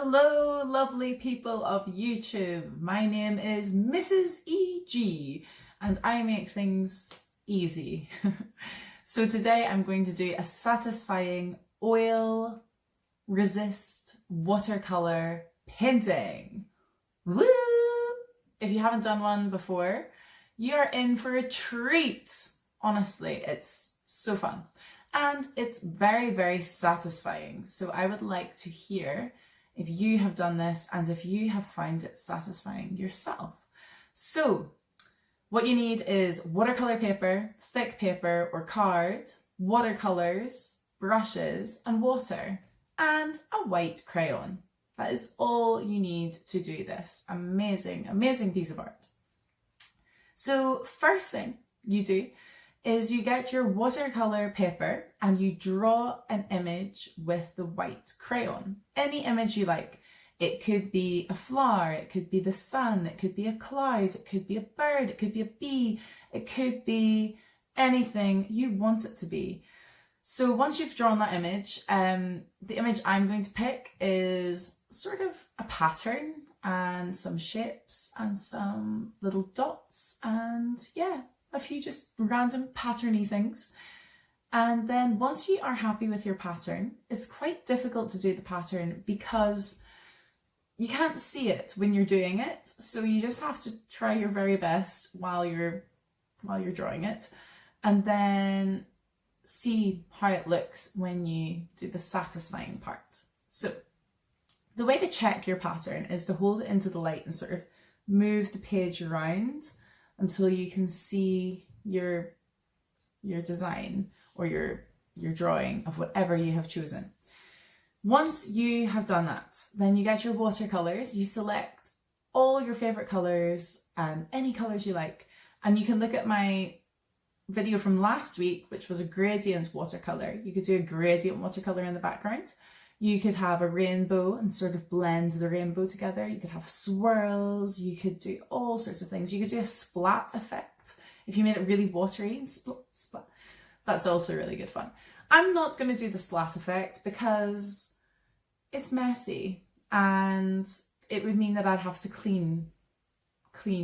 Hello, lovely people of YouTube. My name is Mrs. EG and I make things easy. So today I'm going to do a satisfying oil resist watercolor painting. Woo! If you haven't done one before, you are in for a treat. Honestly, it's so fun. And it's very, very satisfying. So I would like to hear if you have done this and if you have found it satisfying yourself. So what you need is watercolor paper, thick paper or card, watercolors, brushes and water, and a white crayon. That is all you need to do this amazing, amazing piece of art. So first thing you do is you get your watercolor paper and you draw an image with the white crayon. Any image you like. It could be a flower, it could be the sun, it could be a cloud, it could be a bird, it could be a bee, it could be anything you want it to be. So once you've drawn that image, the image I'm going to pick is sort of a pattern and some shapes and some little dots and yeah, a few just random patterny things. And then once you are happy with your pattern, it's quite difficult to do the pattern because you can't see it when you're doing it. So you just have to try your very best while you're drawing it, and then see how it looks when you do the satisfying part. So the way to check your pattern is to hold it into the light and sort of move the page around until you can see your design or your drawing of whatever you have chosen. Once you have done that, then you get your watercolors, you select all your favorite colors and any colors you like, and you can look at my video from last week, which was a gradient watercolor. You could do a gradient watercolor in the background. You could have a rainbow and sort of blend the rainbow together. You could have swirls. You could do all sorts of things. You could do a splat effect if you made it really watery and splat. That's also really good fun. I'm not going to do the splat effect because it's messy and it would mean that I'd have to clean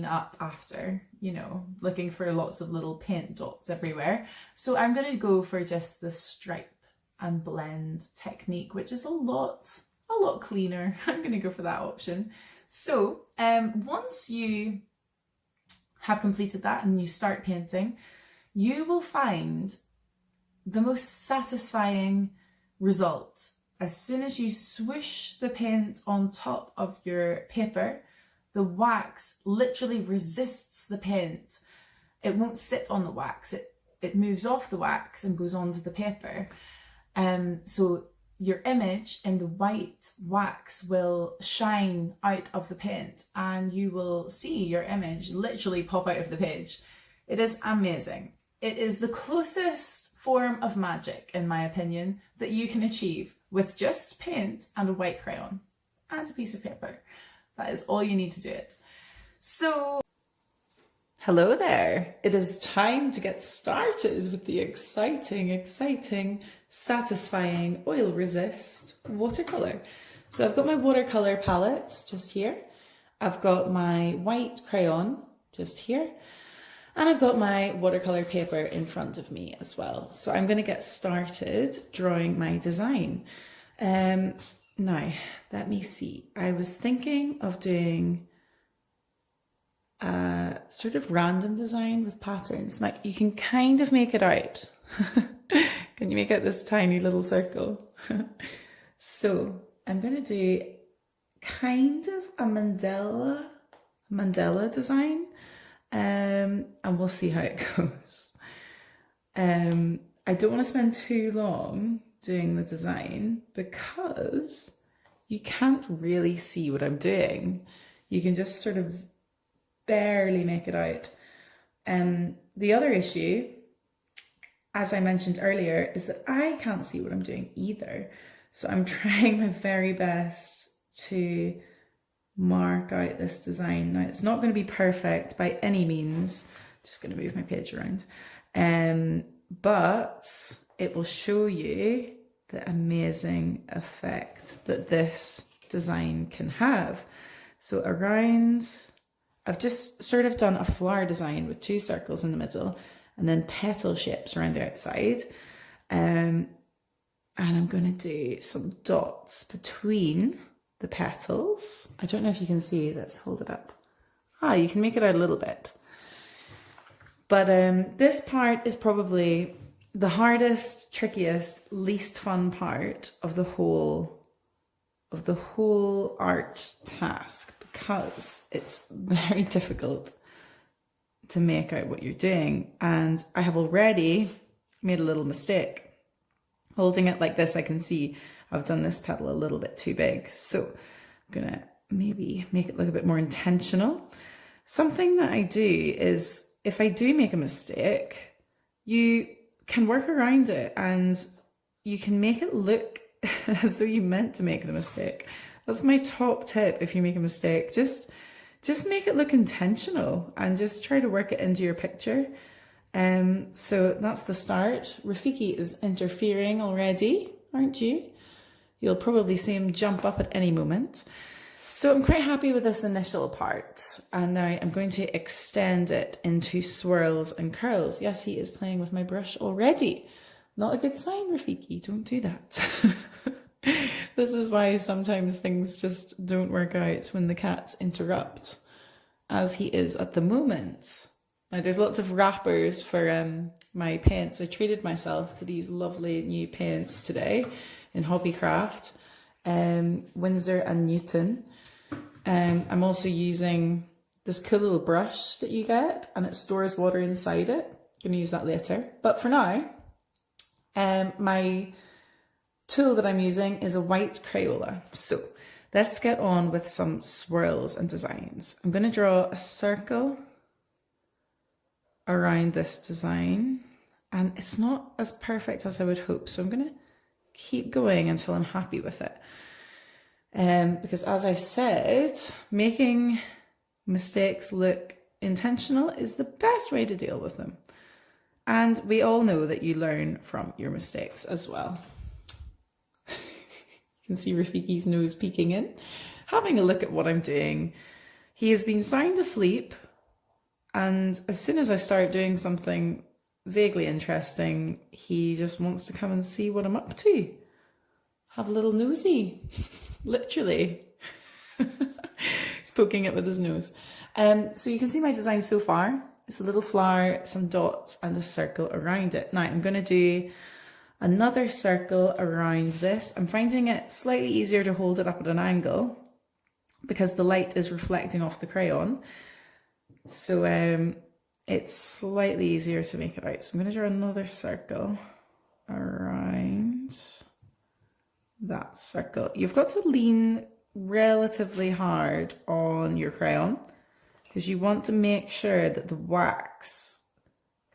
up after, you know, looking for lots of little paint dots everywhere. So I'm going to go for just the stripe and blend technique, which is a lot cleaner. I'm going to go for that option. So once you have completed that and you start painting, you will find the most satisfying result as soon as you swoosh the paint on top of your paper. The wax literally resists the paint. It won't sit on the wax. It moves off the wax and goes onto the paper. So your image in the white wax will shine out of the paint and you will see your image literally pop out of the page. It is amazing. It is the closest form of magic, in my opinion, that you can achieve with just paint and a white crayon and a piece of paper. That is all you need to do it. So, hello there. It is time to get started with the exciting, satisfying oil resist watercolor. So I've got my watercolor palette just here. I've got my white crayon just here. And I've got my watercolor paper in front of me as well. So I'm going to get started drawing my design. Now, let me see. I was thinking of doing a sort of random design with patterns. Like you can kind of make it out. Can you make out this tiny little circle? So I'm going to do kind of a mandala design. And we'll see how it goes. I don't want to spend too long doing the design because you can't really see what I'm doing. You can just sort of barely make it out. The other issue, as I mentioned earlier, is that I can't see what I'm doing either. So I'm trying my very best to mark out this design. Now it's not going to be perfect by any means, just going to move my page around, but it will show you the amazing effect that this design can have. So around, I've just sort of done a flower design with 2 circles in the middle and then petal shapes around the outside. And I'm going to do some dots between the petals. I don't know if you can see, let's hold it up. You can make it out a little bit. But this part is probably the hardest, trickiest, least fun part of the whole art task, because it's very difficult to make out what you're doing. And I have already made a little mistake. Holding it like this, I can see I've done this petal a little bit too big. So I'm gonna maybe make it look a bit more intentional. Something that I do is, if I do make a mistake, you can work around it and you can make it look as though you meant to make the mistake. That's my top tip. If you make a mistake, just make it look intentional and just try to work it into your picture. So that's the start. Rafiki is interfering already, aren't you? You'll probably see him jump up at any moment. So I'm quite happy with this initial part, and now I'm going to extend it into swirls and curls. Yes, he is playing with my brush already. Not a good sign, Rafiki, don't do that. This is why sometimes things just don't work out when the cats interrupt, as he is at the moment. Now there's lots of wrappers for my paints. I treated myself to these lovely new paints today in Hobbycraft, Winsor and Newton. I'm also using this cool little brush that you get, and it stores water inside it. I'm going to use that later. But for now, my tool that I'm using is a white Crayola. So let's get on with some swirls and designs. I'm going to draw a circle around this design, and it's not as perfect as I would hope. So I'm going to keep going until I'm happy with it. Because as I said, making mistakes look intentional is the best way to deal with them. And we all know that you learn from your mistakes as well. You can see Rafiki's nose peeking in, having a look at what I'm doing. He has been sound asleep, and as soon as I start doing something vaguely interesting, he just wants to come and see what I'm up to. Have a little nosy, literally. He's poking it with his nose. So you can see my design so far. It's a little flower, some dots, and a circle around it. Now I'm going to do another circle around this. I'm finding it slightly easier to hold it up at an angle because the light is reflecting off the crayon. So it's slightly easier to make it out. So I'm going to draw another circle around that circle. You've got to lean relatively hard on your crayon because you want to make sure that the wax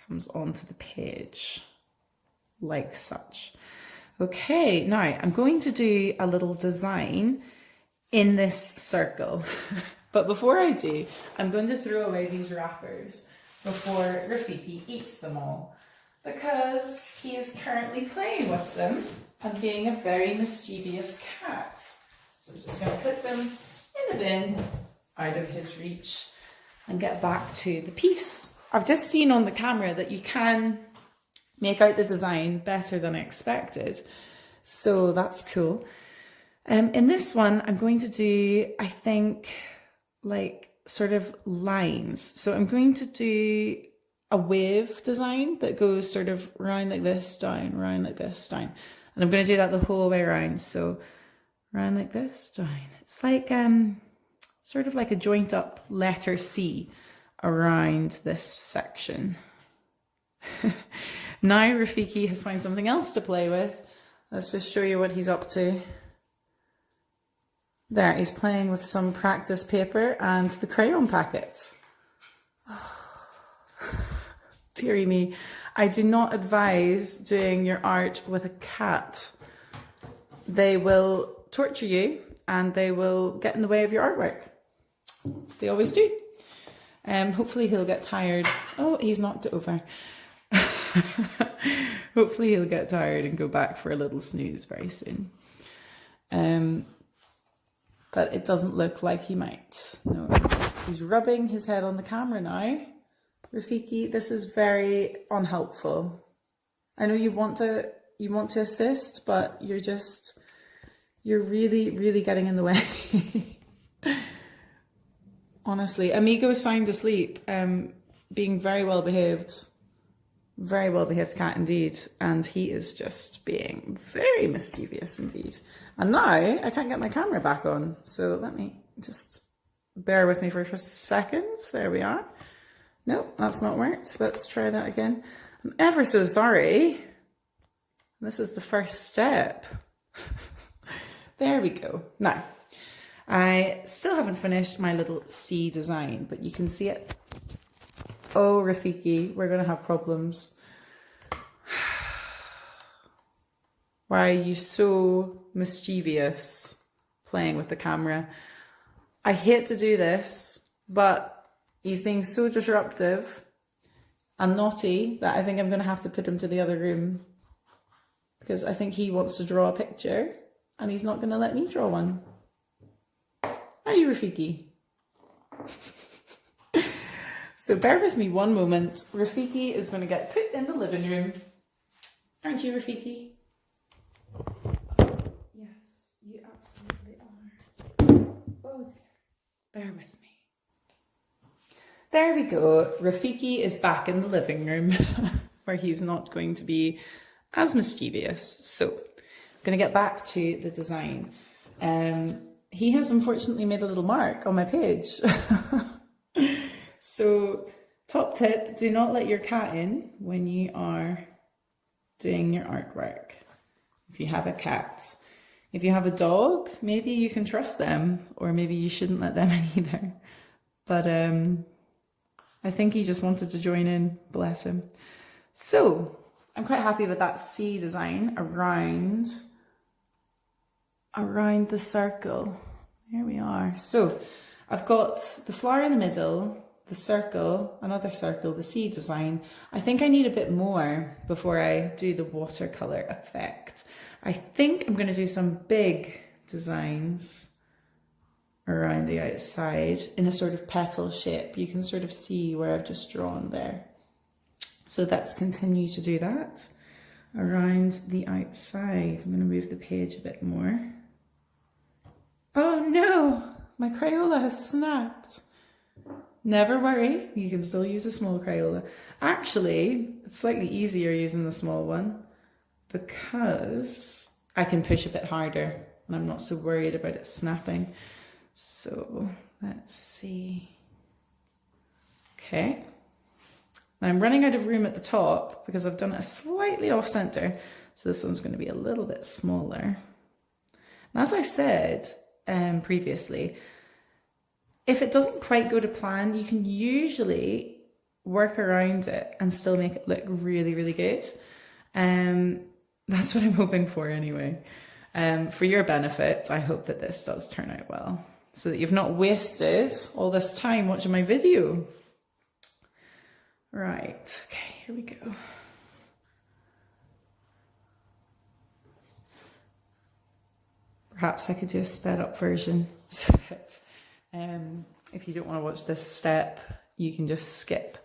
comes onto the page like such. Okay, now I'm going to do a little design in this circle. But before I do, I'm going to throw away these wrappers before Rafiki eats them all, because he is currently playing with them and being a very mischievous cat. So I'm just going to put them in the bin, out of his reach, and get back to the piece. I've just seen on the camera that you can make out the design better than I expected, so that's cool. In this one, I'm going to do, I think, like sort of lines. So I'm going to do a wave design that goes sort of round like this, down, round like this, down. And I'm going to do that the whole way around. So round like this, down. It's like sort of like a joint up letter C around this section. Now Rafiki has found something else to play with. Let's just show you what he's up to. There, he's playing with some practice paper and the crayon packets. Oh, dearie me. I do not advise doing your art with a cat. They will torture you and they will get in the way of your artwork. They always do. Hopefully he'll get tired. Oh, he's knocked it over. Hopefully he'll get tired and go back for a little snooze very soon. but it doesn't look like he might. No, he's rubbing his head on the camera now. Rafiki, this is very unhelpful. I know you want to assist, but you're really, really getting in the way. Honestly, Amigo's sound asleep, being very well behaved cat indeed, and he is just being very mischievous indeed. And now I can't get my camera back on, so let me just bear with me for a second. There we are. Nope, that's not worked. Let's try that again. I'm ever so sorry. This is the first step. There we go. Now, I still haven't finished my little C design, but you can see it. Oh, Rafiki, we're going to have problems. Why are you so mischievous playing with the camera? I hate to do this, but he's being so disruptive and naughty that I think I'm going to have to put him to the other room, because I think he wants to draw a picture and he's not going to let me draw one. Are you, Rafiki? So bear with me one moment. Rafiki is going to get put in the living room. Aren't you, Rafiki? Yes, you absolutely are. Oh dear. Bear with me. There we go. Rafiki is back in the living room where he's not going to be as mischievous. So I'm going to get back to the design. He has unfortunately made a little mark on my page. So top tip, do not let your cat in when you are doing your artwork. If you have a cat. If you have a dog, maybe you can trust them, or maybe you shouldn't let them in either. But I think he just wanted to join in, bless him. So I'm quite happy with that C design around the circle. Here we are. So I've got the flower in the middle, the circle, another circle, the C design. I think I need a bit more before I do the watercolor effect. I think I'm going to do some big designs around the outside in a sort of petal shape. You can sort of see where I've just drawn there. So let's continue to do that around the outside. I'm going to move the page a bit more. Oh no, my Crayola has snapped. Never worry, you can still use a small Crayola. Actually, it's slightly easier using the small one because I can push a bit harder and I'm not so worried about it snapping. So let's see. Okay. Now I'm running out of room at the top because I've done it slightly off center. So this one's going to be a little bit smaller. And as I said previously, if it doesn't quite go to plan, you can usually work around it and still make it look really, really good. That's what I'm hoping for anyway. For your benefit, I hope that this does turn out well, so that you've not wasted all this time watching my video. Right, okay, here we go. Perhaps I could do a sped up version so that if you don't want to watch this step, you can just skip.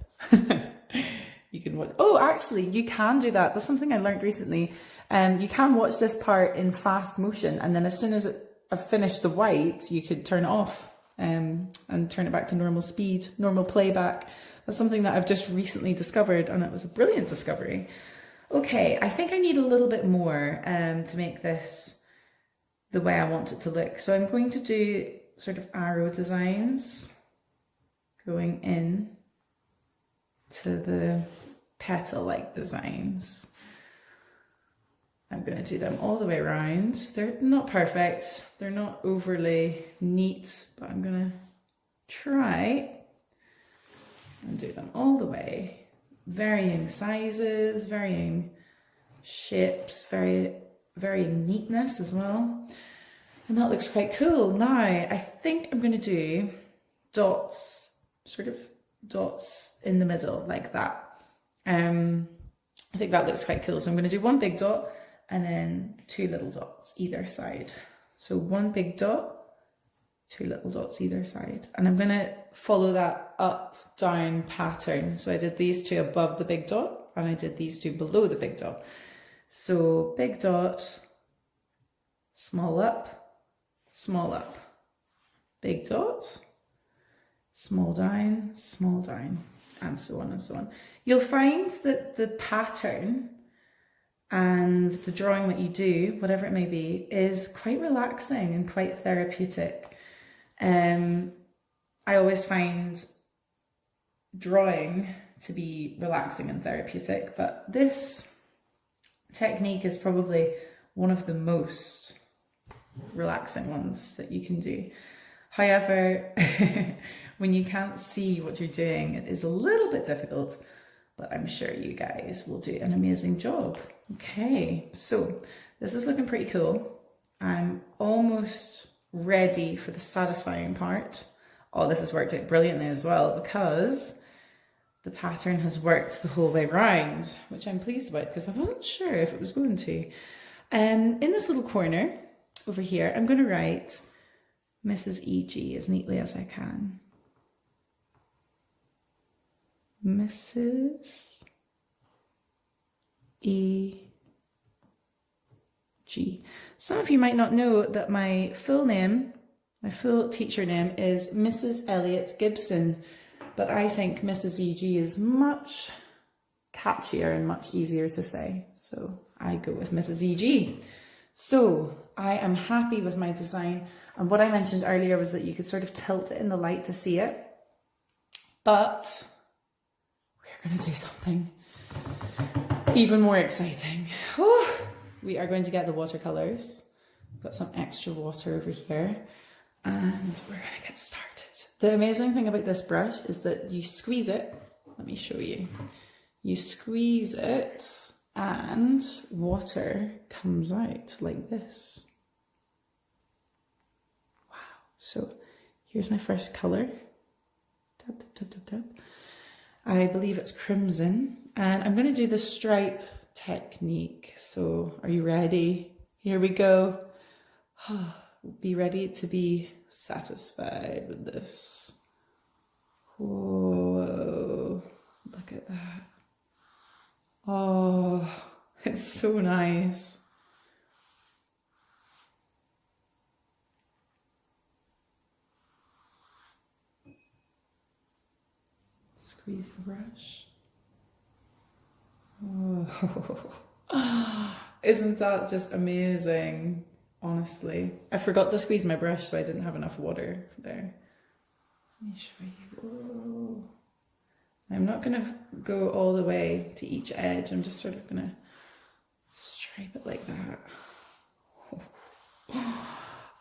You can watch. Oh, actually, you can do that. That's something I learned recently. You can watch this part in fast motion, and then as soon as I've finished the white, you could turn it off and turn it back to normal speed, normal playback. That's something that I've just recently discovered, and it was a brilliant discovery. Okay, I think I need a little bit more to make this the way I want it to look. So I'm going to do sort of arrow designs going in to the petal-like designs. I'm going to do them all the way around. They're not perfect, they're not overly neat, but I'm going to try and do them all the way. Varying sizes, varying shapes, varying neatness as well. And that looks quite cool. Now, I think I'm going to do dots, sort of dots in the middle like that. I think that looks quite cool. So I'm going to do one big dot, and then two little dots either side. So one big dot 2 little dots either side. And I'm going to follow that up, down pattern. So I did these 2 above the big dot and I did these 2 below the big dot. So big dot, small up, big dot, small down, and so on and so on. You'll find that the pattern and the drawing that you do, whatever it may be, is quite relaxing and quite therapeutic. I always find drawing to be relaxing and therapeutic, but this technique is probably one of the most relaxing ones that you can do. However, when you can't see what you're doing, it is a little bit difficult, but I'm sure you guys will do an amazing job. Okay, so this is looking pretty cool. I'm almost ready for the satisfying part. Oh, this has worked out brilliantly as well because the pattern has worked the whole way round, which I'm pleased about because I wasn't sure if it was going to. In this little corner over here, I'm going to write Mrs. E.G. as neatly as I can. Mrs. E.G. Some of you might not know that my full name, my full teacher name is Mrs. Elliot Gibson, but I think Mrs. E.G. is much catchier and much easier to say, so I go with Mrs. E.G. So I am happy with my design, and what I mentioned earlier was that you could sort of tilt it in the light to see it, but we're going to do something even more exciting. Oh, we are going to get the watercolors. I've got some extra water over here and we're going to get started. The amazing thing about this brush is that you squeeze it. Let me show you. You squeeze it and water comes out like this. Wow. So here's my first color. Tap, tap, tap, tap, tap. I believe it's crimson, and I'm going to do the stripe technique. So are you ready? Here we go. Be ready to be satisfied with this. Whoa, look at that. Oh, it's so nice. Squeeze the brush. Oh, isn't that just amazing? Honestly, I forgot to squeeze my brush, so I didn't have enough water there. Let me show you. Whoa. I'm not going to go all the way to each edge. I'm just sort of going to stripe it like that.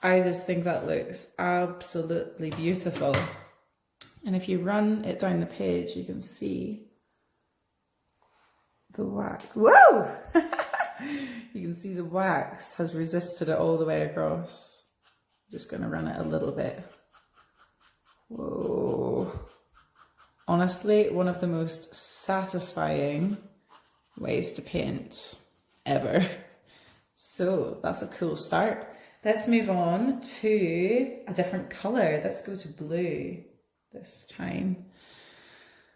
I just think that looks absolutely beautiful. And if you run it down the page, you can see the wax. Whoa! You can see the wax has resisted it all the way across. I'm just going to run it a little bit. Whoa. Honestly, one of the most satisfying ways to paint ever. So that's a cool start. Let's move on to a different colour. Let's go to blue this time.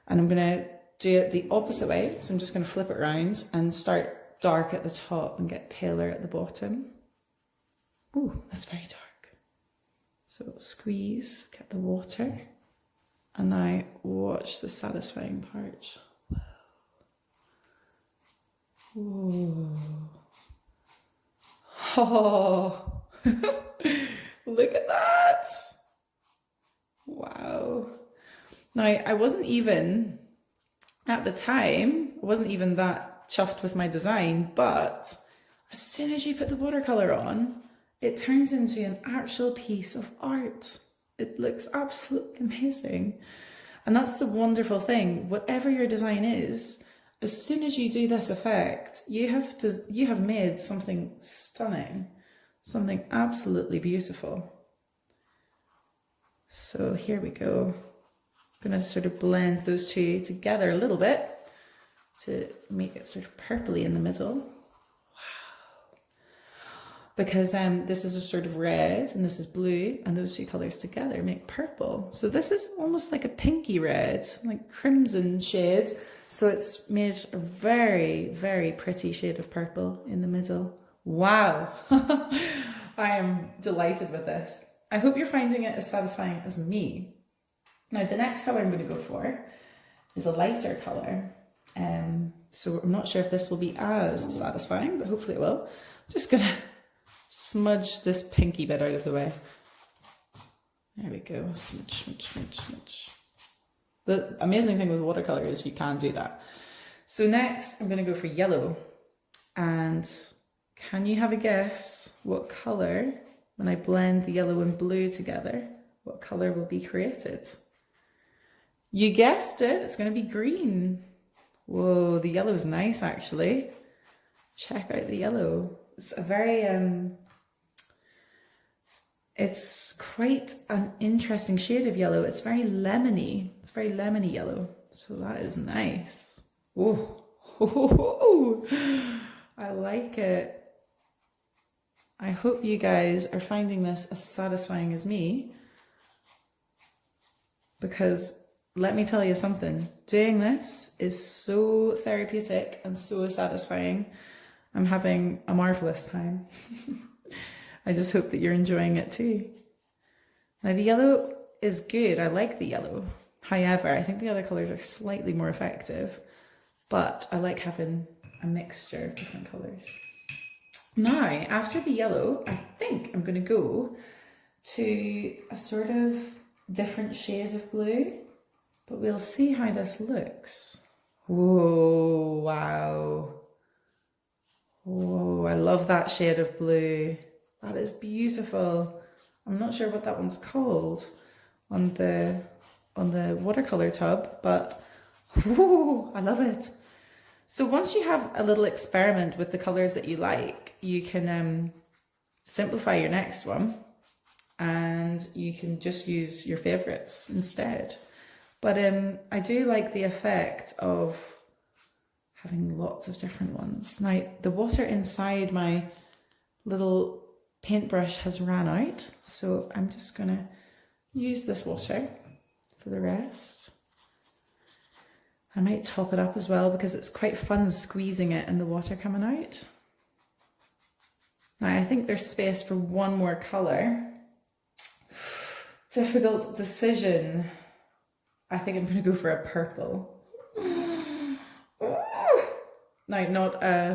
And I'm going to do it the opposite way. So I'm just going to flip it around and start dark at the top and get paler at the bottom. Ooh, that's very dark. So squeeze, get the water. And now watch the satisfying part. Whoa. Oh, look at that. Wow. Now, I wasn't even, at the time, I wasn't even that chuffed with my design, but as soon as you put the watercolor on, it turns into an actual piece of art. It looks absolutely amazing. And that's the wonderful thing. Whatever your design is, as soon as you do this effect, you have made something stunning, something absolutely beautiful. So here we go. I'm going to sort of blend those two together a little bit to make it sort of purpley in the middle. Wow. because this is a sort of red and this is blue, and those two colours together make purple. So this is almost like a pinky red, like crimson shade. So it's made a very, very pretty shade of purple in the middle. Wow, I am delighted with this. I hope you're finding it as satisfying as me. Now the next colour I'm going to go for is a lighter colour. So I'm not sure if this will be as satisfying, but hopefully it will. I'm just going to smudge this pinky bit out of the way. There we go, smudge, smudge, smudge, smudge. The amazing thing with watercolour is you can do that. So next I'm going to go for yellow. And can you have a guess what colour, when I blend the yellow and blue together, what colour will be created? You guessed it, it's going to be green. Whoa, the yellow's nice actually. Check out the yellow. It's a very, it's quite an interesting shade of yellow. It's very lemony. It's very lemony yellow. So that is nice. Oh, I like it. I hope you guys are finding this as satisfying as me, because let me tell you something, doing this is so therapeutic and so satisfying. I'm having a marvellous time. I just hope that you're enjoying it too. Now the yellow is good, I like the yellow. However, I think the other colours are slightly more effective, but I like having a mixture of different colours. Now, after the yellow, I think I'm going to go to a sort of different shade of blue. But we'll see how this looks. Whoa, wow. Whoa, I love that shade of blue. That is beautiful. I'm not sure what that one's called on the watercolor tub, but whoa, I love it. So once you have a little experiment with the colors that you like, you can simplify your next one and you can just use your favorites instead. But I do like the effect of having lots of different ones. Now, the water inside my little paintbrush has ran out, so I'm just going to use this water for the rest. I might top it up as well because it's quite fun squeezing it and the water coming out. Now, I think there's space for one more colour. Difficult decision. I think I'm going to go for a purple. No,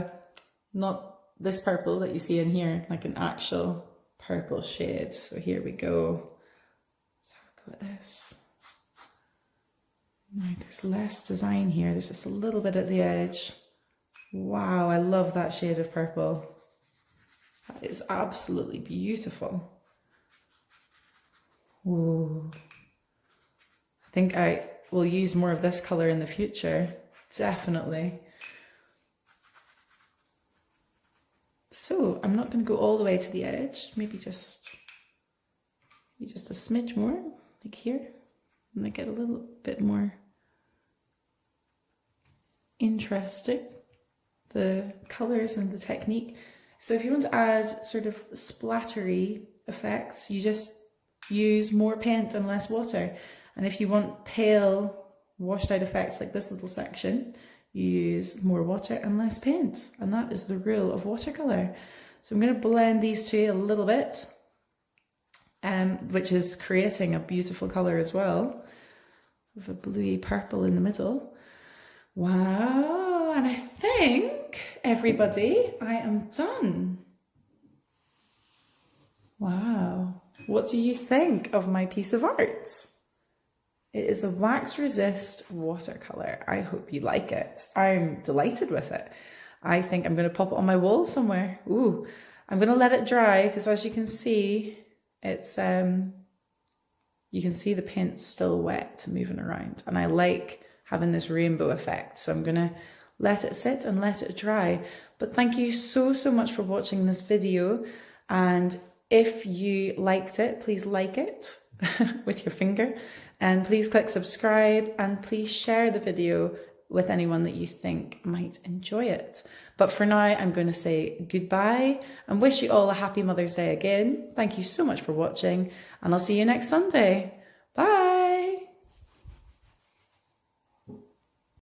not this purple that you see in here, like an actual purple shade. So here we go. Let's have a go at this. Now, there's less design here. There's just a little bit at the edge. Wow, I love that shade of purple. That is absolutely beautiful. Whoa. I think I will use more of this colour in the future, definitely. So I'm not going to go all the way to the edge, maybe just a smidge more, like here, and I get a little bit more interesting, the colours and the technique. So if you want to add sort of splattery effects, you just use more paint and less water. And if you want pale, washed out effects like this little section, you use more water and less paint. And that is the rule of watercolour. So I'm going to blend these two a little bit, which is creating a beautiful colour as well, with a bluey purple in the middle. Wow, and I think, everybody, I am done. Wow, what do you think of my piece of art? It is a wax resist watercolour. I hope you like it. I'm delighted with it. I think I'm going to pop it on my wall somewhere. Ooh, I'm going to let it dry because as you can see, it's you can see the paint still wet moving around, and I like having this rainbow effect. So I'm going to let it sit and let it dry. But thank you so much for watching this video, and if you liked it, please like it with your finger. And please click subscribe and please share the video with anyone that you think might enjoy it. But for now, I'm going to say goodbye and wish you all a happy Mother's Day again. Thank you so much for watching, and I'll see you next Sunday. Bye.